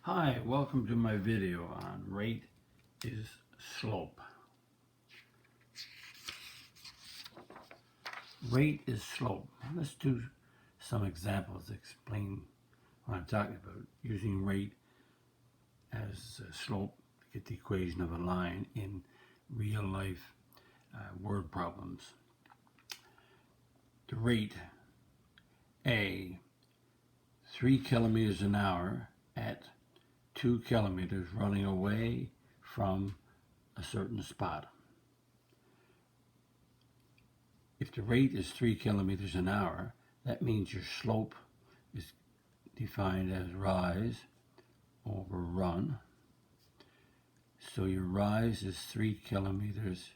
Hi, welcome to my video on rate is slope. Rate is slope. Let's do some examples to explain what I'm talking about, using rate as slope to get the equation of a line in real life word problems. The rate A, 3 kilometers an hour at 2 kilometers running away from a certain spot. If the rate is 3 kilometers an hour, that means your slope is defined as rise over run. So your rise is 3 kilometers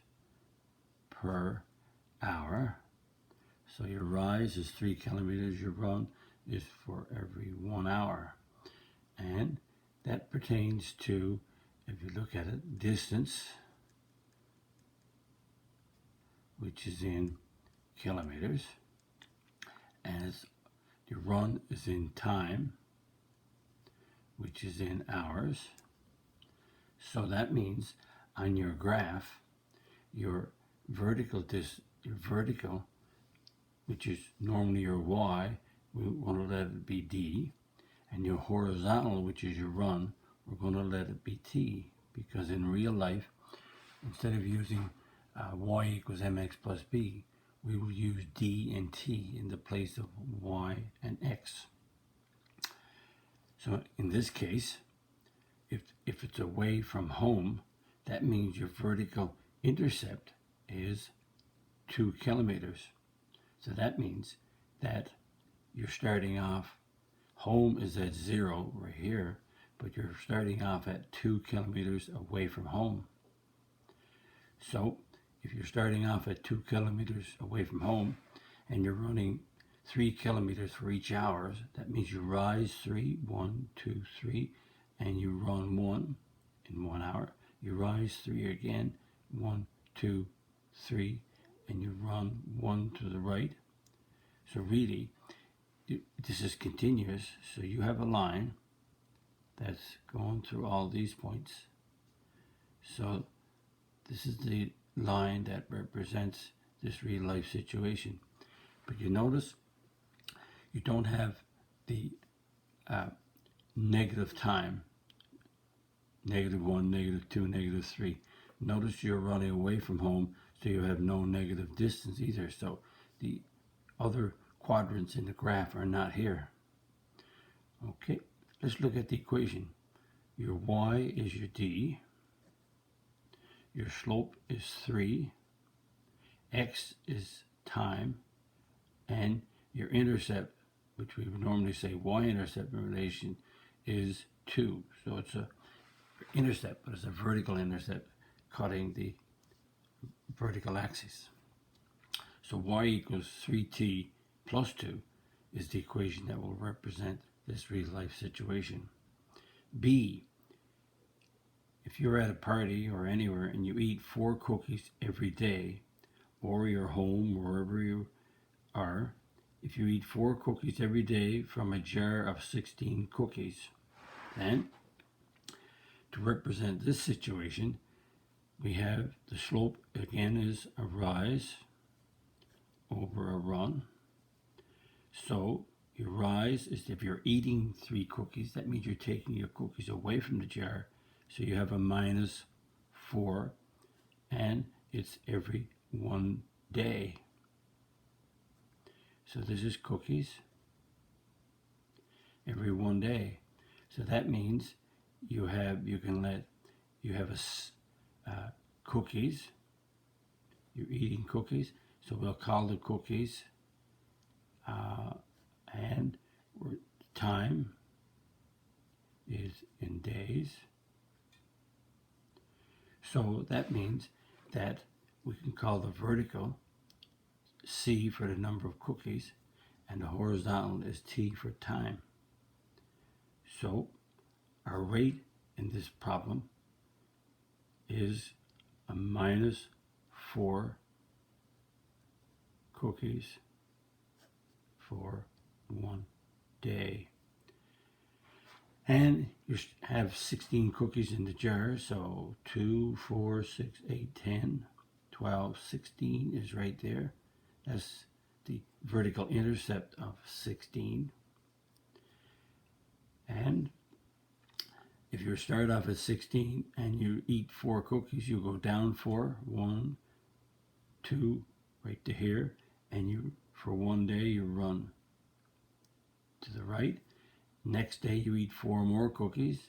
per hour. So your rise is 3 kilometers, your run is for every 1 hour. And that pertains to, if you look at it, distance, which is in kilometers, and your run is in time, which is in hours. So that means on your graph, your vertical, which is normally your y, we want to let it be d, and your horizontal, which is your run, we're going to let it be t, because in real life, instead of using y equals mx plus b, we will use d and t in the place of y and x. So in this case, if it's away from home, that means your vertical intercept is 2 kilometers. So that means that you're starting off, home is at 0 right here, but you're starting off at 2 kilometers away from home. So if you're starting off at 2 kilometers away from home and you're running 3 kilometers for each hour, that means you rise 3, 1, 2, 3, and you run 1 in 1 hour. You rise 3 again, 1, 2, 3, and you run 1 to the right. So really, this is continuous. So you have a line that's going through all these points. So this is the line that represents this real life situation. But you notice you don't have the negative time, -1, -2, -3. Notice you're running away from home, so you have no negative distance either. So the other quadrants in the graph are not here. Okay, let's look at the equation. Your y is your d. Your slope is 3. X is time. And your intercept, which we would normally say y-intercept in relation, is 2. So it's a intercept, but it's a vertical intercept cutting the vertical axis. So y equals 3t plus 2 is the equation that will represent this real life situation. B, if you're at a party or anywhere and you eat 4 cookies every day, or you're home, wherever you are, if you eat 4 cookies every day from a jar of 16 cookies, then to represent this situation, we have the slope again is a rise over a run. So your rise is, if you're eating 3 cookies, that means you're taking your cookies away from the jar. So you have a -4, and it's every 1 day. So this is cookies every 1 day. So that means you have cookies. You're eating cookies. So we'll call the cookies, and time is in days. So that means that we can call the vertical C for the number of cookies, and the horizontal is T for time. So our rate in this problem is a -4 cookies for 1 day. And you have 16 cookies in the jar, so 2, 4, 6, 8, 10, 12, 16 is right there. That's the vertical intercept of 16. And if you start off at 16 and you eat 4 cookies, you go down 4, 1, 2, right to here, and you, for one day, you run to the right. Next day you eat 4 more cookies,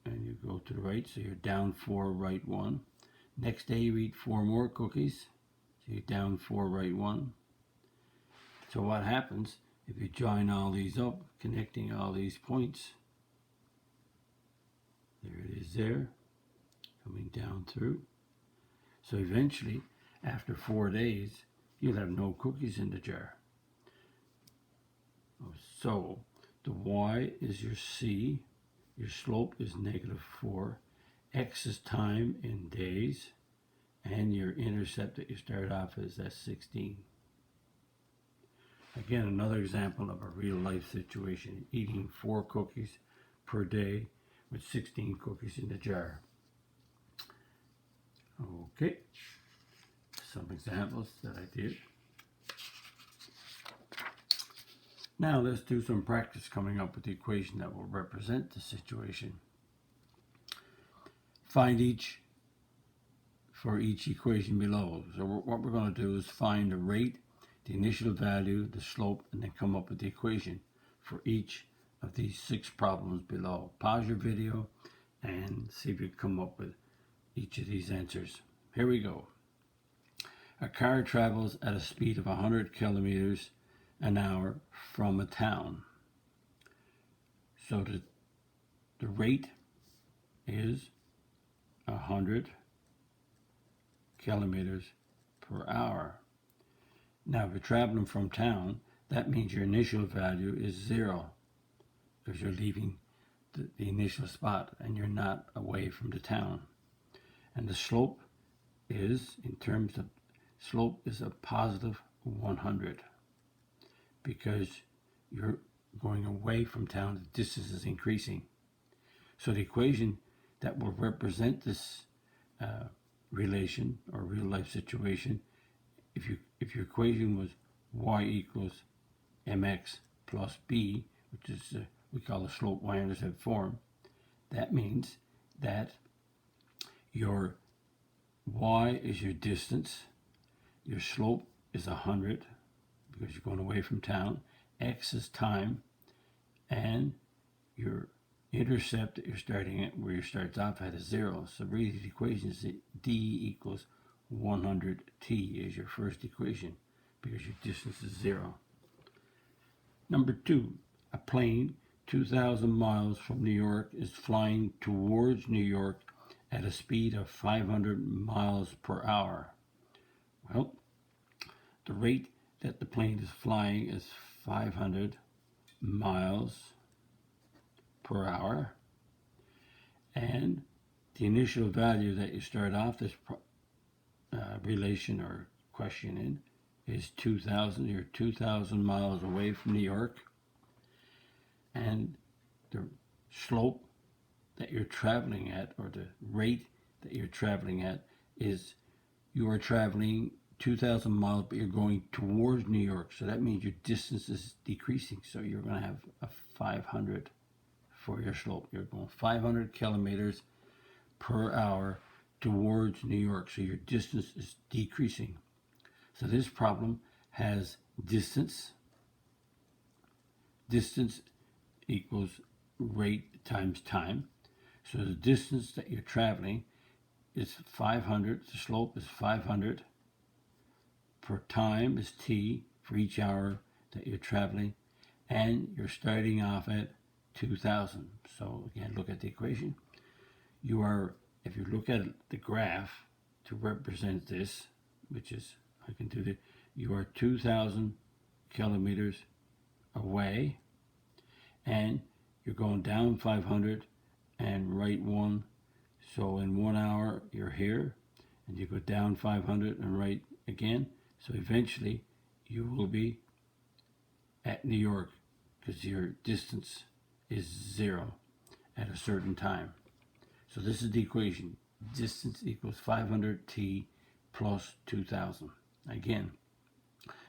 and you go to the right, so you're down 4, right 1. Next day you eat 4 more cookies, so you're down 4, right 1. So what happens if you join all these up, connecting all these points? There it is there, coming down through. So eventually, after 4 days, you'll have no cookies in the jar. So the y is your c, your slope is -4, x is time in days, and your intercept that you start off is at 16. Again, another example of a real life situation, eating 4 cookies per day with 16 cookies in the jar. Okay, some examples that I did. Now let's do some practice coming up with the equation that will represent the situation. Find for each equation below. So what we're going to do is find the rate, the initial value, the slope, and then come up with the equation for each of these 6 problems below. Pause your video and see if you come up with each of these answers. Here we go. A car travels at a speed of 100 kilometers an hour from a town. So the rate is 100 kilometers per hour. Now, if you're traveling from town, that means your initial value is 0 because you're leaving the initial spot and you're not away from the town. And the slope is, in terms of slope, is a positive 100 because you're going away from town, the distance is increasing. So the equation that will represent this relation or real life situation, if your equation was y equals mx plus b, which is we call the slope y-intercept form, that means that your y is your distance, your slope is 100 because you're going away from town, x is time, and your intercept that you're starting at, where you start off at, is 0. So really the equation is that d equals 100t is your first equation because your distance is 0. Number 2, a plane 2,000 miles from New York is flying towards New York at a speed of 500 miles per hour. Well, the rate that the plane is flying is 500 miles per hour, and the initial value that you start off this relation or question in is 2,000. You're 2,000 miles away from New York, and the slope that you're traveling at, or the rate that you're traveling at, is you are traveling 2,000 miles, but you're going towards New York. So that means your distance is decreasing. So you're going to have a 500 for your slope. You're going 500 kilometers per hour towards New York. So your distance is decreasing. So this problem has distance. Distance equals rate times time. So the distance that you're traveling is 500. The slope is 500. Per time is t for each hour that you're traveling, and you're starting off at 2,000. So again, look at the equation. You are, if you look at the graph to represent this, which is, I can do that, you are 2,000 kilometers away, and you're going down 500 and right 1. So in 1 hour, you're here, and you go down 500 and right again. So eventually, you will be at New York because your distance is 0 at a certain time. So this is the equation. Distance equals 500t plus 2000. Again,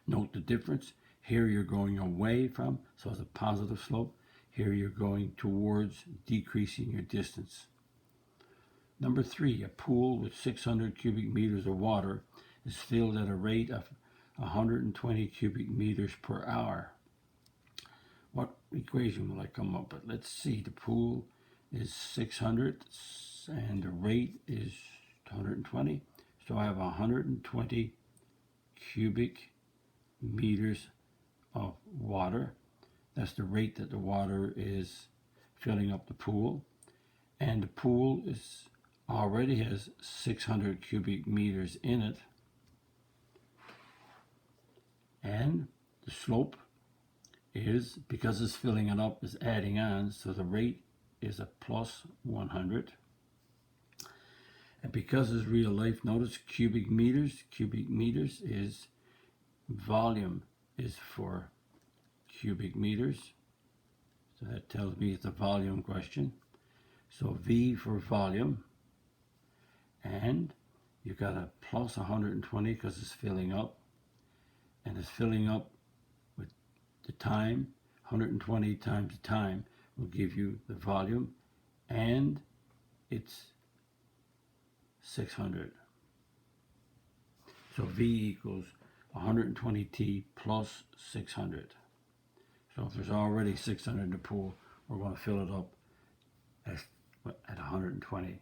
note the difference. Here you're going away from, so it's a positive slope. Here you're going towards decreasing your distance. Number 3, a pool with 600 cubic meters of water is filled at a rate of 120 cubic meters per hour. What equation will I come up with? Let's see. The pool is 600 and the rate is 120. So I have 120 cubic meters of water. That's the rate that the water is filling up the pool. And the pool already has 600 cubic meters in it. And the slope is, because it's filling it up, is adding on. So the rate is a plus 100. And because it's real life, notice cubic meters is volume is for cubic meters. So that tells me it's a volume question. So V for volume. And you've got a plus 120 because it's filling up. And it's filling up with the time. 120 times the time will give you the volume. And it's 600. So V equals 120t plus 600. So if there's already 600 in the pool, we're going to fill it up at 120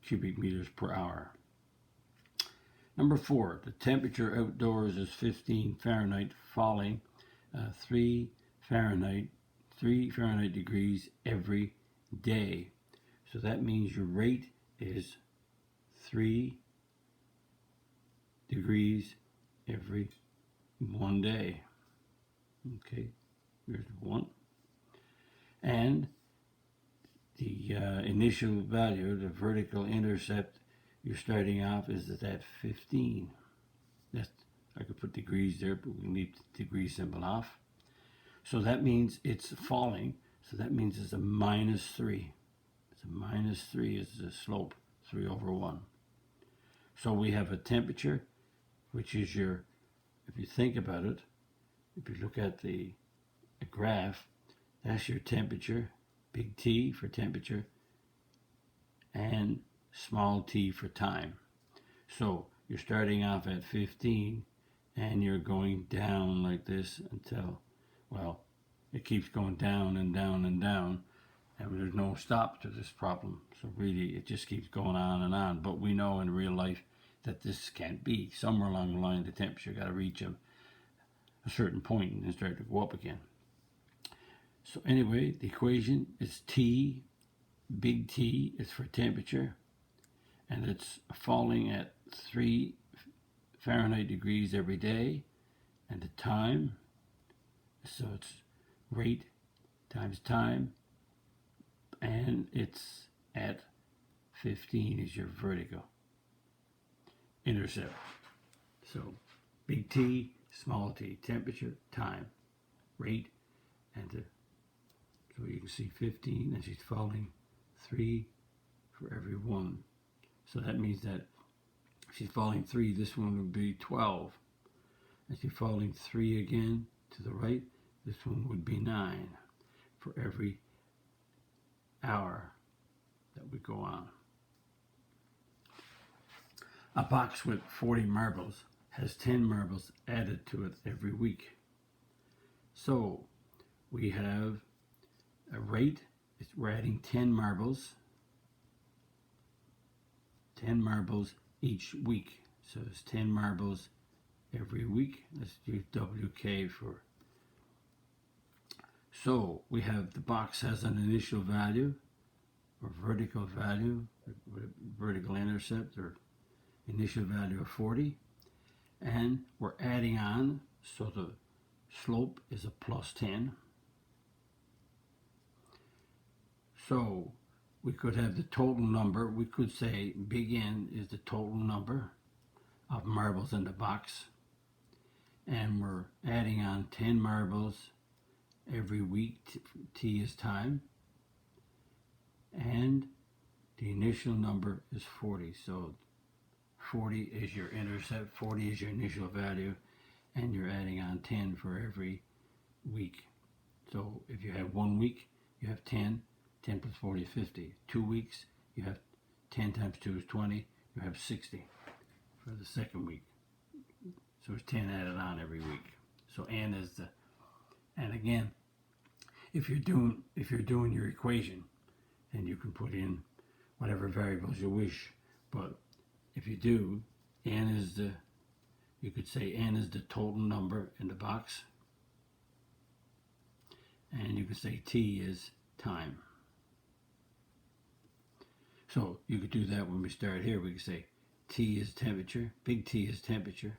cubic meters per hour. Number 4, the temperature outdoors is 15 Fahrenheit, falling 3 Fahrenheit degrees every day. So that means your rate is 3 degrees every 1 day. Okay, here's 1. And the initial value, the vertical intercept, you're starting off is at 15. I could put degrees there, but we leave the degree symbol off. So that means it's falling. So that means it's a minus 3. It's a minus 3 is the slope, 3 over 1. So we have a temperature, which is your, if you think about it, if you look at the graph, that's your temperature, big T for temperature, and small t for time. So you're starting off at 15 and you're going down like this until, well, it keeps going down and down and down, and there's no stop to this problem. So really it just keeps going on and on. But we know in real life that this can't be. Somewhere along the line the temperature got to reach a certain point and then start to go up again. So anyway, the equation is T, big T is for temperature, and it's falling at 3 Fahrenheit degrees every day, and the time, so it's rate times time, and it's at 15 is your vertical intercept. So big T, small t, temperature, time, rate, and so you can see 15, and she's falling 3 for every 1. So that means that if she's falling 3, this one would be 12. And she's falling 3 again to the right, this one would be 9 for every hour that we go on. A box with 40 marbles has 10 marbles added to it every week. So we have a rate, we're adding 10 marbles each week. So it's 10 marbles every week. Let's do WK for. So we have the box has an initial value or vertical value, vertical intercept or initial value of 40. And we're adding on, so the slope is a plus 10. So we could have the total number. We could say big N is the total number of marbles in the box. And we're adding on 10 marbles every week. T is time. And the initial number is 40. So 40 is your intercept, 40 is your initial value, and you're adding on 10 for every week. So if you have 1 week, you have 10, 10 plus 40 is 50. 2 weeks, you have 10 times 2 is 20, you have 60 for the second week. So it's 10 added on every week. So n is the, and again, if you're doing your equation, then you can put in whatever variables you wish. But if you do, n is the, you could say n is the total number in the box. And you could say t is time. So you could do that when we start here. We could say T is temperature, big T is temperature,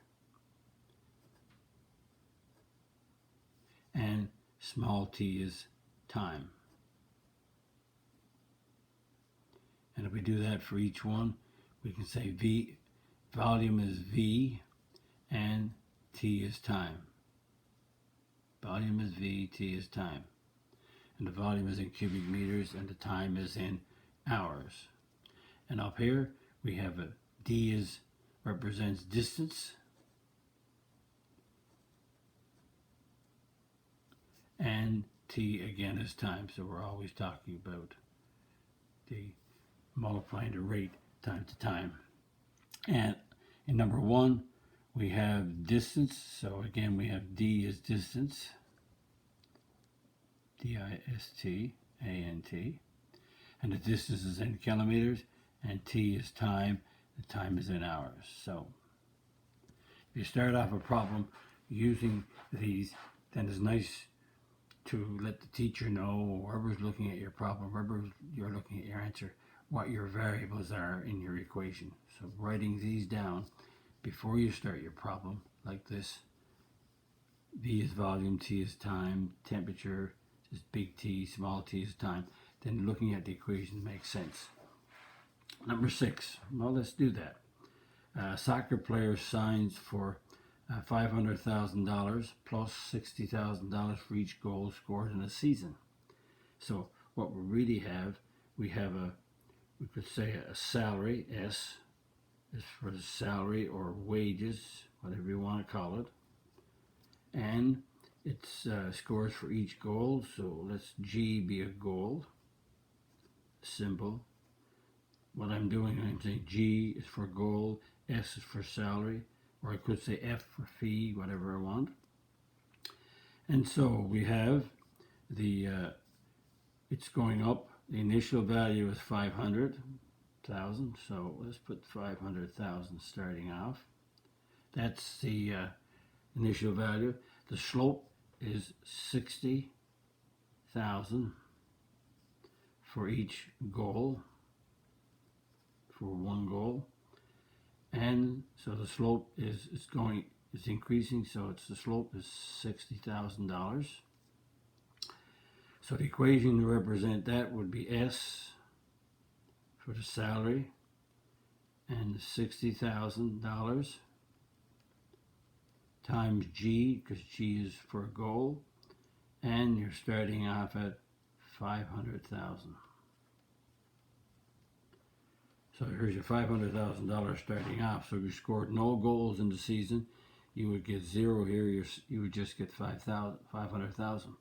and small t is time. And if we do that for each one, we can say V, volume is V, and T is time. Volume is V, T is time. And the volume is in cubic meters, and the time is in hours. And up here, we have a D is represents distance, and T again is time. So we're always talking about the multiplying the rate time to time. And in number 1, we have distance. So again, we have D is distance, D-I-S-T-A-N-T, and the distance is in kilometers, and T is time, the time is in hours. So if you start off a problem using these, then it's nice to let the teacher know, or whoever's looking at your problem, whoever you're looking at your answer, what your variables are in your equation. So writing these down before you start your problem, like this: V is volume, T is time, temperature is big T, small t is time. Then looking at the equation makes sense. Number 6, well, let's do that. Soccer player signs for $500,000 plus $60,000 for each goal scored in a season. So what we really have, we could say a salary. S is for the salary or wages, whatever you want to call it. And it's scores for each goal. So let's G be a goal symbol. What I'm doing, I'm saying G is for goal, S is for salary, or I could say F for fee, whatever I want. And so we have the, it's going up. The initial value is 500,000, so let's put 500,000 starting off. That's the initial value. The slope is 60,000 for each goal, for one goal. And so the slope is increasing, so the slope is $60,000. So the equation to represent that would be S for the salary and $60,000 times G, because G is for a goal, and you're starting off at 500,000. So here's your $500,000 starting off. So if you scored no goals in the season, you would get 0 here. You would just get 500,000.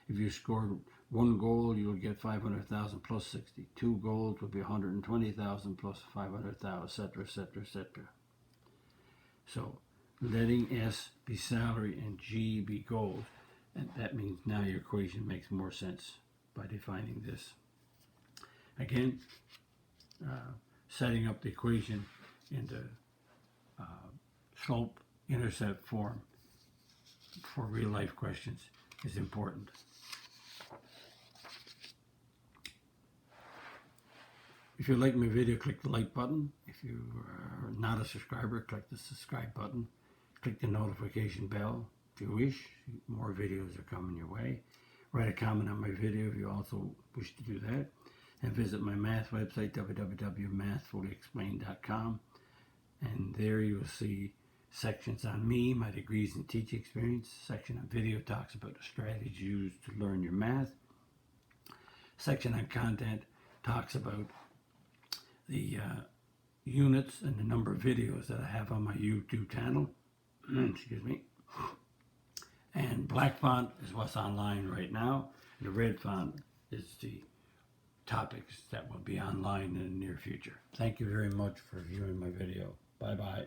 If you scored 1 goal, you would get 500,000 plus 60. 2 goals would be 120,000 plus 500,000, etc., etc., etc. So letting S be salary and G be goals, and that means now your equation makes more sense by defining this. Again, setting up the equation in the slope intercept form for real life questions is important. If you like my video, click the like button. If you are not a subscriber, click the subscribe button. Click the notification bell. If you wish, more videos are coming your way. Write a comment on my video if you also wish to do that. And visit my math website, www.mathfullyexplained.com. And there you'll see Sections on me, my degrees and teaching experience. Section on video talks about the strategies used to learn your math. Section on content talks about the units and the number of videos that I have on my YouTube channel. Excuse me. And black font is what's online right now. The red font is the topics that will be online in the near future. Thank you very much for viewing my video. Bye-bye.